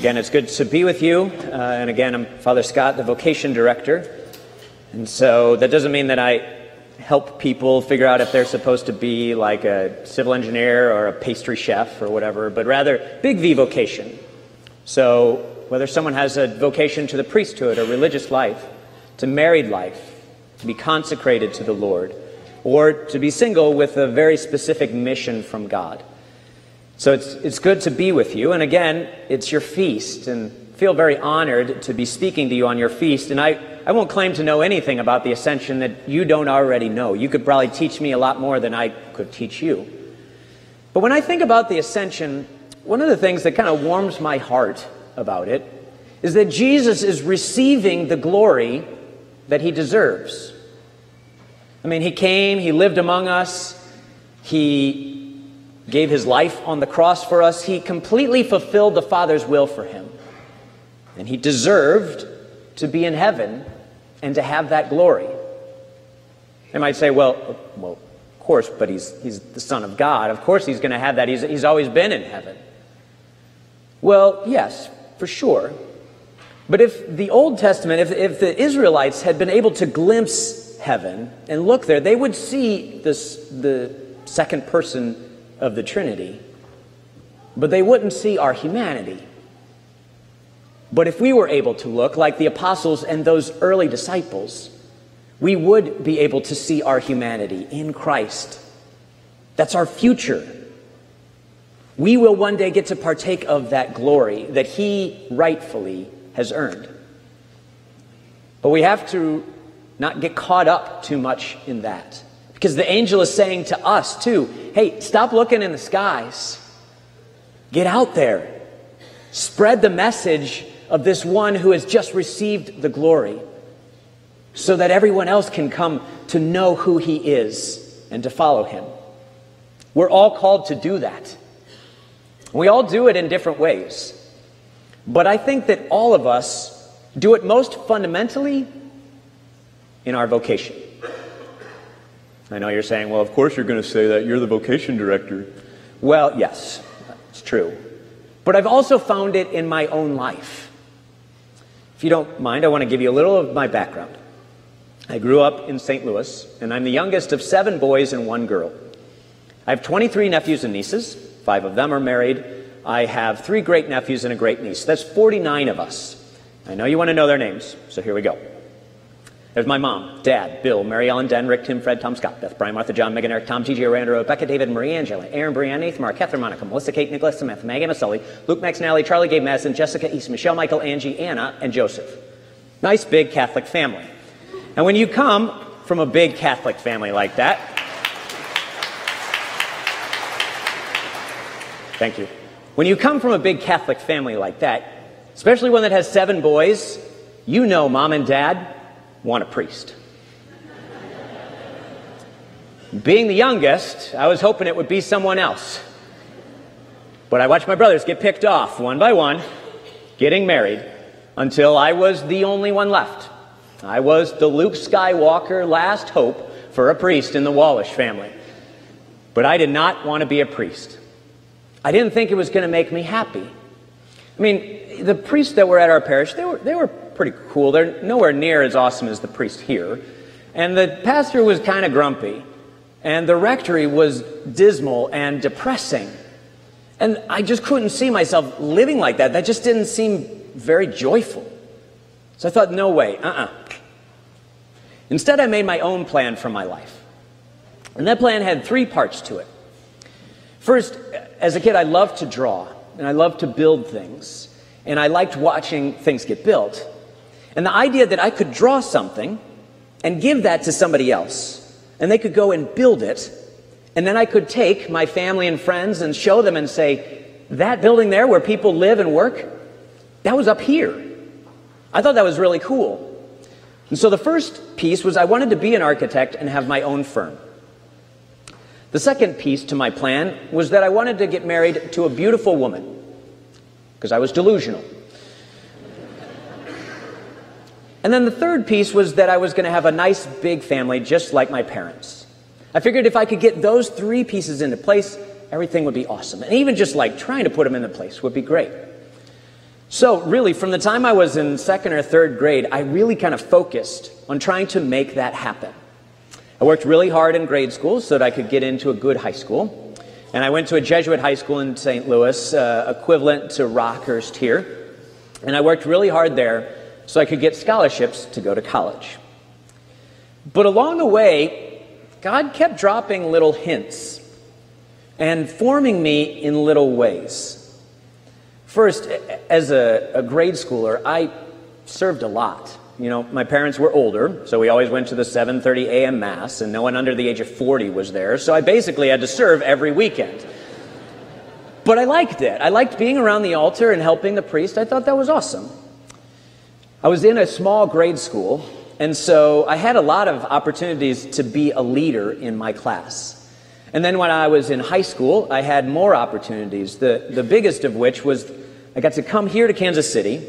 Again, it's good to be with you. And again, I'm Father Scott, the Vocations Director. And so that doesn't mean that I help people figure out if they're supposed to be like a civil engineer or a pastry chef or whatever, but rather big V vocation. So whether someone has a vocation to the priesthood or religious life, to married life, to be consecrated to the Lord, or to be single with a very specific mission from God. So it's good to be with you. And again, it's your feast, and feel very honored to be speaking to you on your feast. And I won't claim to know anything about the Ascension that you don't already know. You could probably teach me a lot more than I could teach you. But when I think about the Ascension, one of the things that kind of warms my heart about it is that Jesus is receiving the glory that he deserves. I mean, he came, he lived among us, he gave his life on the cross for us. He completely fulfilled the Father's will for him. And he deserved to be in heaven and to have that glory. They might say, well, of course, but he's the Son of God. Of course he's going to have that. He's always been in heaven. Well, yes, for sure. But if the Old Testament, if the Israelites had been able to glimpse heaven and look there, they would see the second person of the Trinity, but they wouldn't see our humanity. But if we were able to look like the apostles and those early disciples, we would be able to see our humanity in Christ. That's our future. We will one day get to partake of that glory that he rightfully has earned. But we have to not get caught up too much in that. Because the angel is saying to us too, hey, stop looking in the skies. Get out there. Spread the message of this one who has just received the glory, so that everyone else can come to know who he is and to follow him. We're all called to do that. We all do it in different ways. But I think that all of us do it most fundamentally in our vocation. I know you're saying, well, of course you're going to say that. You're the Vocations Director. Well, yes, it's true. But I've also found it in my own life. If you don't mind, I want to give you a little of my background. I grew up in St. Louis, and I'm the youngest of 7 boys and 1 girl. I have 23 nephews and nieces. 5 of them are married. I have 3 great-nephews and a great-niece. That's 49 of us. I know you want to know their names, so here we go. There's my mom, Dad, Bill, Mary Ellen, Den, Rick, Tim, Fred, Tom, Scott, Beth, Brian, Martha, John, Megan, Eric, Tom, Gigi, Aranda, Rebecca, David, Marie, Angela, Aaron, Brianne, Nathan, Mark, Catherine, Monica, Melissa, Kate, Nicholas, Samantha, Maggie, Emma, Sully, Luke, Max, Natalie, Charlie, Gabe, Madison, Jessica, East, Michelle, Michael, Angie, Anna, and Joseph. Nice, big Catholic family. And when you come from a big Catholic family like that, thank you. When you come from a big Catholic family like that, especially one that has 7 boys, you know mom and dad want a priest. Being the youngest, I was hoping it would be someone else. But I watched my brothers get picked off one by one, getting married, until I was the only one left. I was the Luke Skywalker last hope for a priest in the Wallisch family. But I did not want to be a priest. I didn't think it was going to make me happy. I mean, the priests that were at our parish, they were pretty cool. They're nowhere near as awesome as the priest here. And the pastor was kind of grumpy. And the rectory was dismal and depressing. And I just couldn't see myself living like that. That just didn't seem very joyful. So I thought, no way, Instead, I made my own plan for my life. And that plan had 3 parts to it. First, as a kid, I loved to draw, and I loved to build things. And I liked watching things get built. And the idea that I could draw something and give that to somebody else, and they could go and build it, and then I could take my family and friends and show them and say, that building there where people live and work, that was up here. I thought that was really cool. And so the first piece was I wanted to be an architect and have my own firm. The second piece to my plan was that I wanted to get married to a beautiful woman, because I was delusional. And then the third piece was that I was going to have a nice big family just like my parents. I figured if I could get those 3 pieces into place, everything would be awesome. And even just like trying to put them into place would be great. So really, from the time I was in second or third grade, I really kind of focused on trying to make that happen. I worked really hard in grade school so that I could get into a good high school. And I went to a Jesuit high school in St. Louis, equivalent to Rockhurst here. And I worked really hard there so I could get scholarships to go to college. But along the way, God kept dropping little hints and forming me in little ways. First, as a grade schooler, I served a lot. You know, my parents were older, so we always went to the 7:30 a.m. Mass, and no one under the age of 40 was there, so I basically had to serve every weekend. But I liked it. I liked being around the altar and helping the priest. I thought that was awesome. I was in a small grade school, and so I had a lot of opportunities to be a leader in my class. And then when I was in high school, I had more opportunities, the biggest of which was I got to come here to Kansas City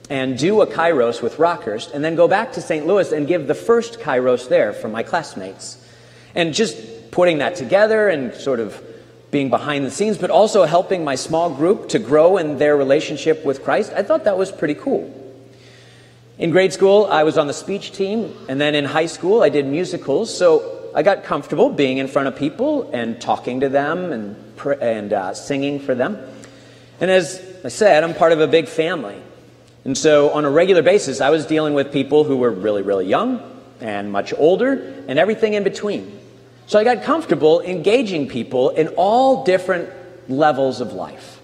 and do a Kairos with Rockhurst, and then go back to St. Louis and give the first Kairos there for my classmates. And just putting that together and sort of being behind the scenes, but also helping my small group to grow in their relationship with Christ, I thought that was pretty cool. In grade school, I was on the speech team, and then in high school, I did musicals, so I got comfortable being in front of people and talking to them and singing for them. And as I said, I'm part of a big family. And so on a regular basis, I was dealing with people who were really, really young and much older and everything in between. So I got comfortable engaging people in all different levels of life.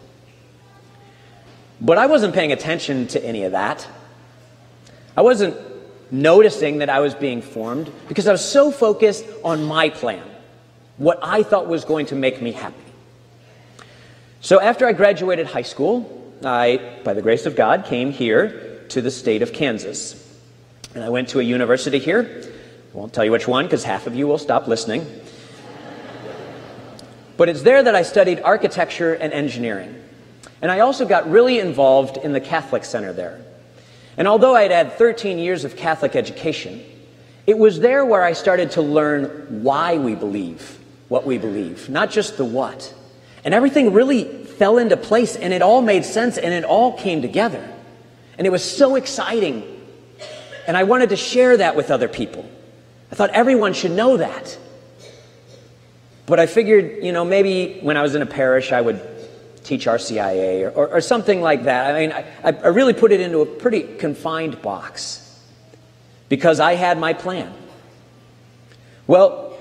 But I wasn't paying attention to any of that. I wasn't noticing that I was being formed because I was so focused on my plan, what I thought was going to make me happy. So after I graduated high school, I, by the grace of God, came here to the state of Kansas. And I went to a university here. I won't tell you which one because half of you will stop listening. But it's there that I studied architecture and engineering. And I also got really involved in the Catholic Center there. And although I'd had 13 years of Catholic education, it was there where I started to learn why we believe what we believe, not just the what. And everything really fell into place, and it all made sense, and it all came together. And it was so exciting. And I wanted to share that with other people. I thought everyone should know that. But I figured, you know, maybe when I was in a parish, I would teach RCIA or something like that. I mean, I really put it into a pretty confined box because I had my plan. Well,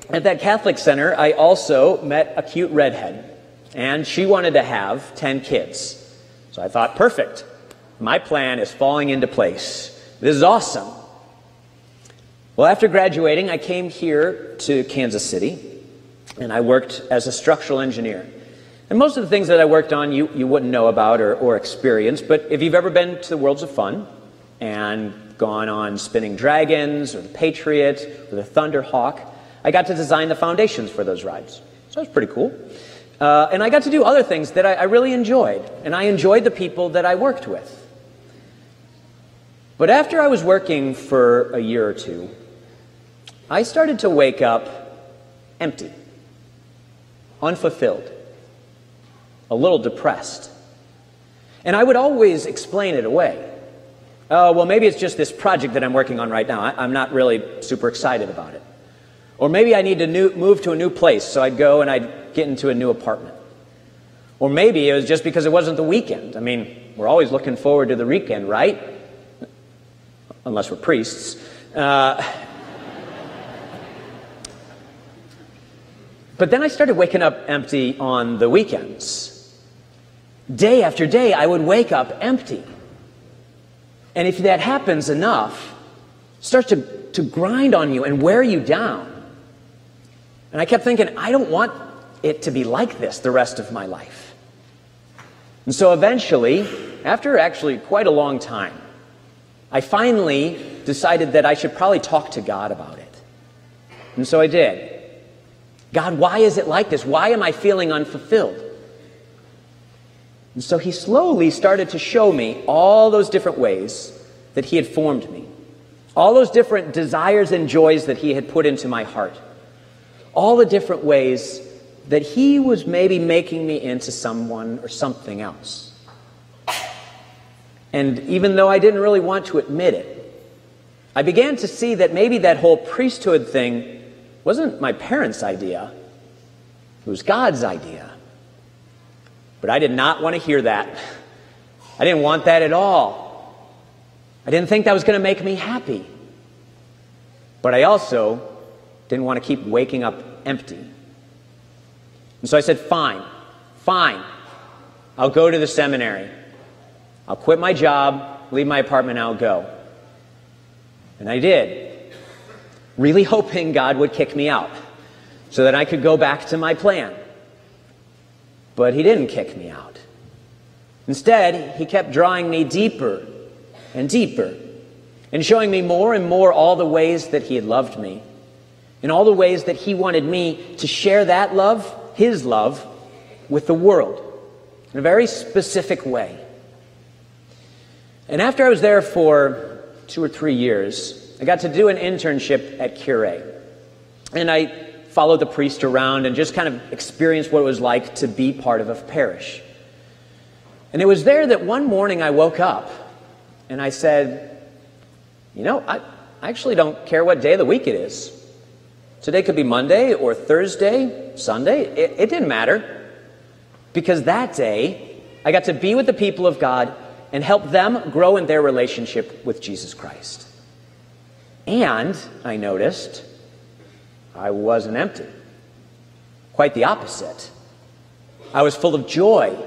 at that Catholic center, I also met a cute redhead. And she wanted to have 10 kids. So I thought, perfect. My plan is falling into place. This is awesome. Well, after graduating, I came here to Kansas City, and I worked as a structural engineer. And most of the things that I worked on, you wouldn't know about or experience, but if you've ever been to the Worlds of Fun and gone on Spinning Dragons or the Patriot or the Thunderhawk, I got to design the foundations for those rides. So it was pretty cool. And I got to do other things that I really enjoyed, and I enjoyed the people that I worked with. But after I was working for a year or two, I started to wake up empty, unfulfilled, a little depressed. And I would always explain it away. Oh, well, maybe it's just this project that I'm working on right now. I'm not really super excited about it. Or maybe I need to move to a new place, so I'd go and I'd get into a new apartment. Or maybe it was just because it wasn't the weekend. I mean, we're always looking forward to the weekend, right? Unless we're priests. But then I started waking up empty on the weekends. Day after day, I would wake up empty. And if that happens enough, it starts to grind on you and wear you down. And I kept thinking, I don't want it to be like this the rest of my life. And so eventually, after actually quite a long time, I finally decided that I should probably talk to God about it. And so I did. God, why is it like this? Why am I feeling unfulfilled? And so he slowly started to show me all those different ways that he had formed me. All those different desires and joys that he had put into my heart. All the different ways that he was maybe making me into someone or something else. And even though I didn't really want to admit it, I began to see that maybe that whole priesthood thing wasn't my parents' idea. It was God's idea. But I did not want to hear that. I didn't want that at all. I didn't think that was going to make me happy. But I also didn't want to keep waking up empty. And so I said, fine. I'll go to the seminary. I'll quit my job, leave my apartment, and I'll go. And I did, really hoping God would kick me out so that I could go back to my plan. But he didn't kick me out. Instead, he kept drawing me deeper and deeper and showing me more and more all the ways that he had loved me and all the ways that he wanted me to share that love, his love, with the world in a very specific way. And after I was there for 2 or 3 years, I got to do an internship at Cure. And I followed the priest around and just kind of experienced what it was like to be part of a parish. And it was there that one morning I woke up and I said, I actually don't care what day of the week it is. Today could be Monday or Thursday, Sunday. It didn't matter. Because that day, I got to be with the people of God and help them grow in their relationship with Jesus Christ. And I noticed I wasn't empty. Quite the opposite. I was full of joy.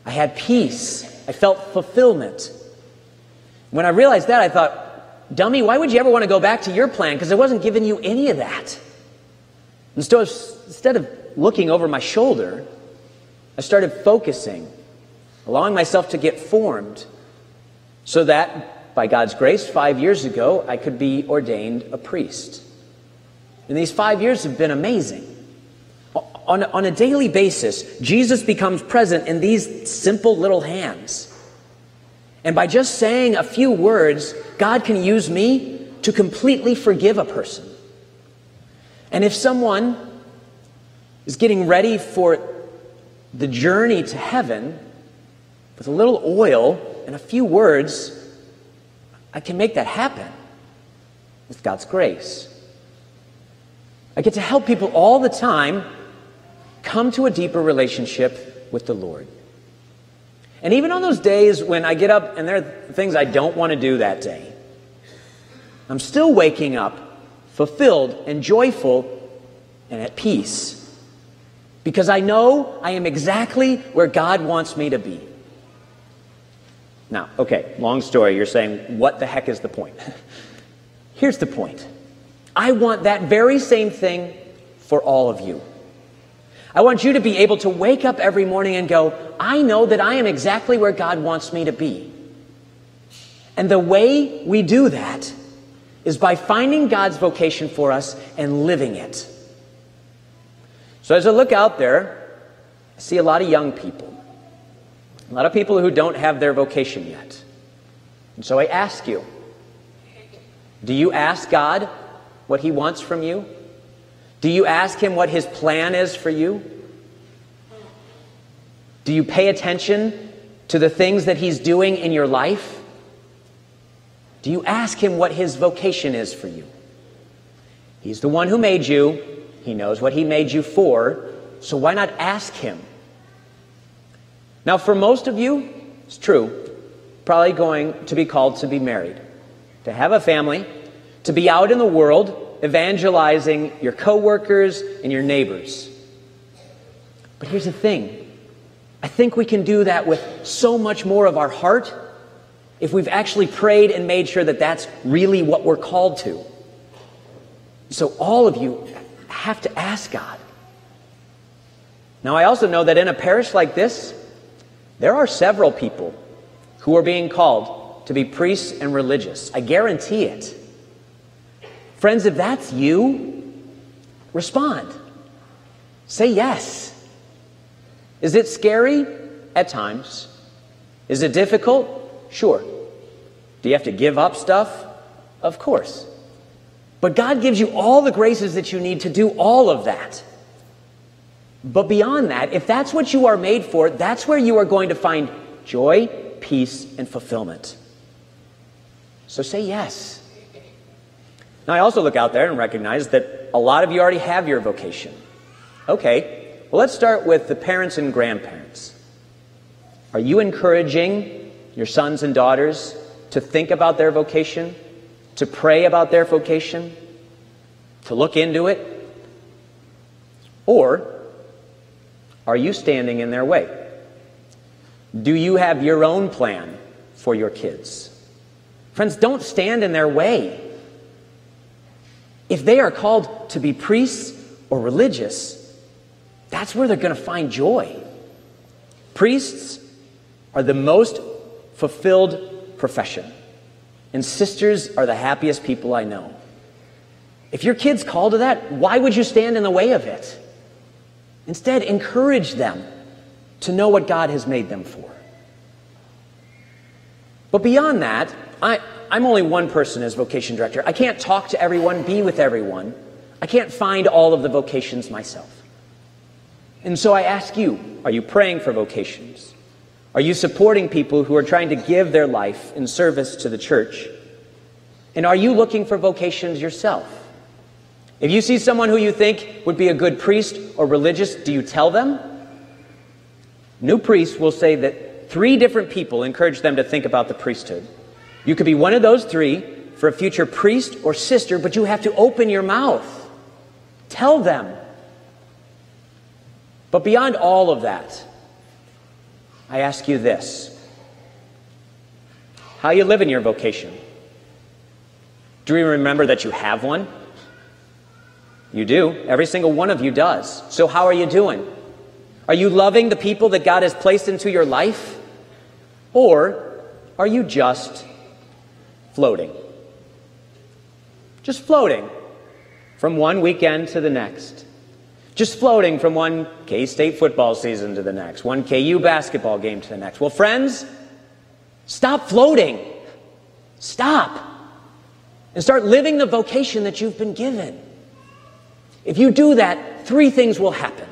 I had peace. I felt fulfillment. When I realized that, I thought, dummy, why would you ever want to go back to your plan? Because I wasn't giving you any of that. Instead of looking over my shoulder, I started focusing, allowing myself to get formed so that, by God's grace, 5 years ago, I could be ordained a priest. And these 5 years have been amazing. On a daily basis, Jesus becomes present in these simple little hands. And by just saying a few words, God can use me to completely forgive a person. And if someone is getting ready for the journey to heaven, with a little oil and a few words, I can make that happen with God's grace. I get to help people all the time come to a deeper relationship with the Lord. And even on those days when I get up and there are things I don't want to do that day, I'm still waking up fulfilled and joyful and at peace. Because I know I am exactly where God wants me to be. Now, okay, long story. You're saying, what the heck is the point? Here's the point. I want that very same thing for all of you. I want you to be able to wake up every morning and go, I know that I am exactly where God wants me to be. And the way we do that is by finding God's vocation for us and living it. So as I look out there, I see a lot of young people. A lot of people who don't have their vocation yet. And so I ask you, do you ask God what he wants from you? Do you ask him what his plan is for you? Do you pay attention to the things that he's doing in your life? Do you ask him what his vocation is for you? He's the one who made you. He knows what he made you for. So why not ask him? Now, for most of you, it's true, probably going to be called to be married, to have a family, to be out in the world evangelizing your coworkers and your neighbors. But here's the thing. I think we can do that with so much more of our heart if we've actually prayed and made sure that that's really what we're called to. So all of you have to ask God. Now, I also know that in a parish like this, there are several people who are being called to be priests and religious. I guarantee it. Friends, if that's you, respond. Say yes. Is it scary? At times. Is it difficult? Sure. Do you have to give up stuff? Of course. But God gives you all the graces that you need to do all of that. But beyond that, if that's what you are made for, that's where you are going to find joy peace, and fulfillment. So say yes. Now, I also look out there and recognize that a lot of you already have your vocation. Okay, well, let's start with the parents and grandparents. Are you encouraging your sons and daughters to think about their vocation, to pray about their vocation, to look into it? Or are you standing in their way? Do you have your own plan for your kids? Friends, don't stand in their way. If they are called to be priests or religious, that's where they're going to find joy. Priests are the most fulfilled profession, and sisters are the happiest people I know. If your kid's called to that, why would you stand in the way of it? Instead, encourage them to know what God has made them for. But beyond that, I'm only one person as vocation director. I can't talk to everyone, be with everyone. I can't find all of the vocations myself. And so I ask you, are you praying for vocations? Are you supporting people who are trying to give their life in service to the church? And are you looking for vocations yourself? If you see someone who you think would be a good priest or religious, do you tell them? New priests will say that 3 different people encourage them to think about the priesthood. You could be one of those 3 for a future priest or sister, but you have to open your mouth. Tell them. But beyond all of that, I ask you this. How you live in your vocation? Do you remember that you have one? You do. Every single one of you does. So how are you doing? Are you loving the people that God has placed into your life? Or are you just floating? Just floating from one weekend to the next. Just floating from one K-State football season to the next, one KU basketball game to the next. Well, friends, stop floating. Stop. And start living the vocation that you've been given. If you do that, 3 things will happen.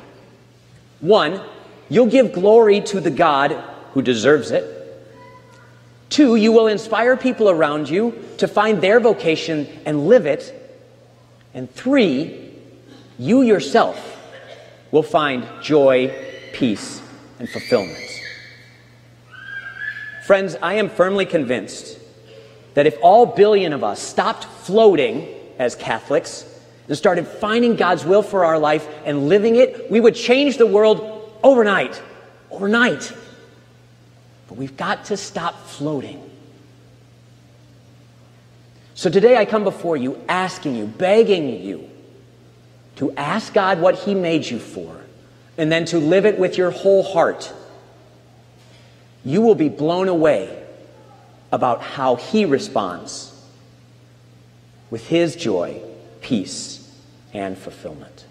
1, you'll give glory to the God who deserves it. 2, you will inspire people around you to find their vocation and live it. And 3, you yourself will find joy, peace, and fulfillment. Friends, I am firmly convinced that if all billion of us stopped floating as Catholics and started finding God's will for our life and living it, we would change the world overnight. Overnight. But we've got to stop floating. So today I come before you asking you, begging you, to ask God what He made you for, and then to live it with your whole heart. You will be blown away about how He responds with His joy, peace, and fulfillment.